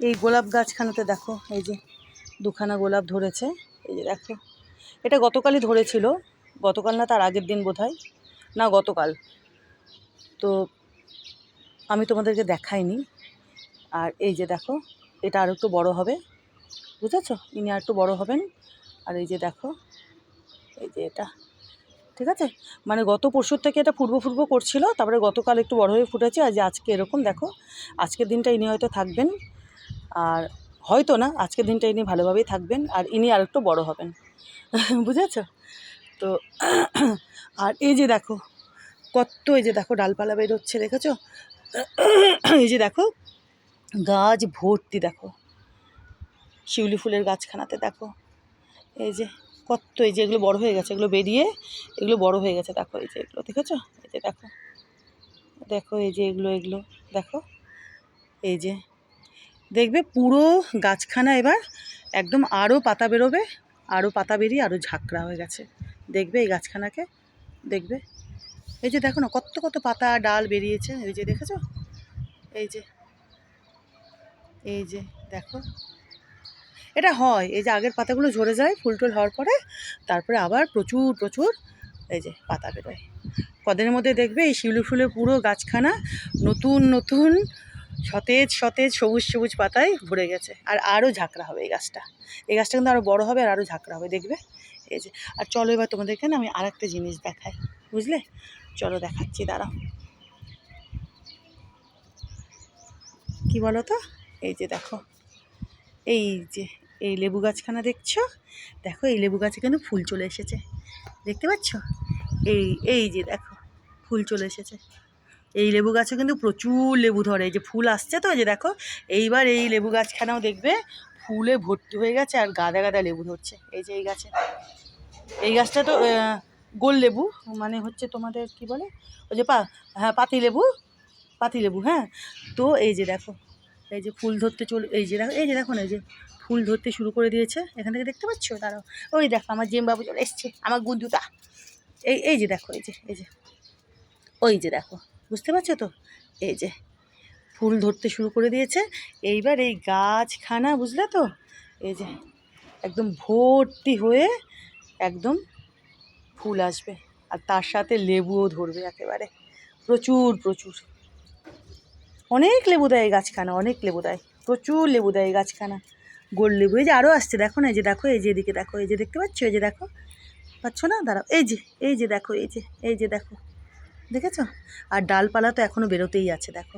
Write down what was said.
এই গোলাপ গাছখানাতে দেখো, এই যে দুখানা গোলাপ ধরেছে, এই যে দেখো। এটা গতকালই ধরেছিল, গতকাল না তার আগের দিন বোধহয়, না গতকাল। তো আমি তোমাদেরকে দেখাইনি। আর এই যে দেখো, এটা আর একটু বড় হবে, বুঝেছ? ইনি আর একটু বড় হবেন। আর এই যে দেখো, এই যে এটা, ঠিক আছে? মানে গত পরশুর থেকে এটা ফুটবো করছিল, তারপরে গতকাল একটু বড় হয়ে ফুটেছে। আর যে আজকে এরকম দেখো, আজকের দিনটা ইনি হয়তো থাকবেন, আর হয়তো না, আজকের দিনটা ইনি ভালোভাবেই থাকবেন, আর ইনি আর একটু বড় হবেন, বুঝেছ? তো আর এই যে দেখো কত, এই যে দেখো ডালপালা বেরোচ্ছে, দেখেছো? এই যে দেখো গাছ ভর্তি, দেখো শিউলি ফুলের গাছখানাতে দেখো, এই যে কত, এই যে এগুলো বড় হয়ে গেছে, এগুলো বেরিয়ে এগুলো বড় হয়ে গেছে, দেখো এই যে এগুলো দেখেছো? এই যে দেখো, দেখো এই যে এগুলো দেখো, এই যে দেখবে পুরো গাছখানা এবার একদম আরও পাতা বেরোবে, আরও পাতা বেরিয়ে আরও ঝাঁকড়া হয়ে গেছে, দেখবে এই গাছখানাকে, দেখবে এই যে দেখো না কত কত পাতা ডাল বেরিয়েছে, এই যে দেখেছো? এই যে, এই যে দেখো, এটা হয়, এই যে আগের পাতাগুলো ঝরে যায় ফুল টুল হওয়ার পরে, তারপরে আবার প্রচুর প্রচুর এই যে পাতা বেরোয়। কদিনের মধ্যে দেখবে এই শিউলি ফুলের পুরো গাছখানা নতুন নতুন সতেজ সতেজ সবুজ সবুজ পাতায় ভরে গেছে, আর আরও ঝাঁকড়া হবে এই গাছটা। এই গাছটা কিন্তু আরও বড় হবে আর আরও ঝাঁকড়া হবে, দেখবে। এই যে, আর চলো এবার তোমাদেরকে না আমি আর একটা জিনিস দেখাই, বুঝলে? চলো দেখাচ্ছি, দাঁড়াও। কি বলো তো? এই যে দেখো, এই যে এই লেবু গাছখানা দেখছো? দেখো এই লেবু গাছে কিন্তু ফুল চলে এসেছে, দেখতে পাচ্ছ? এই যে দেখো ফুল চলে এসেছে। এই লেবু গাছে কিন্তু প্রচুর লেবু ধরে, এই যে ফুল আসছে তো, এই যে দেখো এইবার এই লেবু গাছখানাও দেখবে ফুলে ভর্তি হয়ে গেছে, আর গাদা গাদা লেবু ধরছে। এই যে এই গাছে, এই গাছটা তো গোল লেবু, মানে হচ্ছে তোমাদের কি বলে, ওই যে হ্যাঁ পাতি লেবু, হ্যাঁ। তো এই যে দেখো, এই যে ফুল ধরতে এই যে দেখো, এই যে দেখো না, এই যে ফুল ধরতে শুরু করে দিয়েছে, এখান থেকে দেখতে পাচ্ছ? দাঁড়াও, ওই দেখো আমার জেমবাবু চলে এসছে, আমার গুঞ্জুটা। এই যে দেখো, এই যে ওই যে দেখো, বুঝতে পারছো তো? এই যে ফুল ধরতে শুরু করে দিয়েছে, এইবার এই গাছখানা, বুঝলে তো? এই যে একদম ভর্তি হয়ে একদম ফুল আসবে, আর তার সাথে লেবুও ধরবে একেবারে প্রচুর প্রচুর। অনেক লেবু দেয় এই গাছখানা, অনেক লেবু দেয়, প্রচুর লেবু দেয় এই গাছখানা, গোল লেবু। এই যে আরও আসছে, দেখো না, এই যে দেখো, এই যে এদিকে দেখো, এই যে দেখতে পাচ্ছ? এই যে দেখো, পাচ্ছ না? দাঁড়াও, এই যে দেখো, এই যে দেখো, দেখেছো? আর ডালপালা তো এখনও বেরোতেই আছে, দেখো।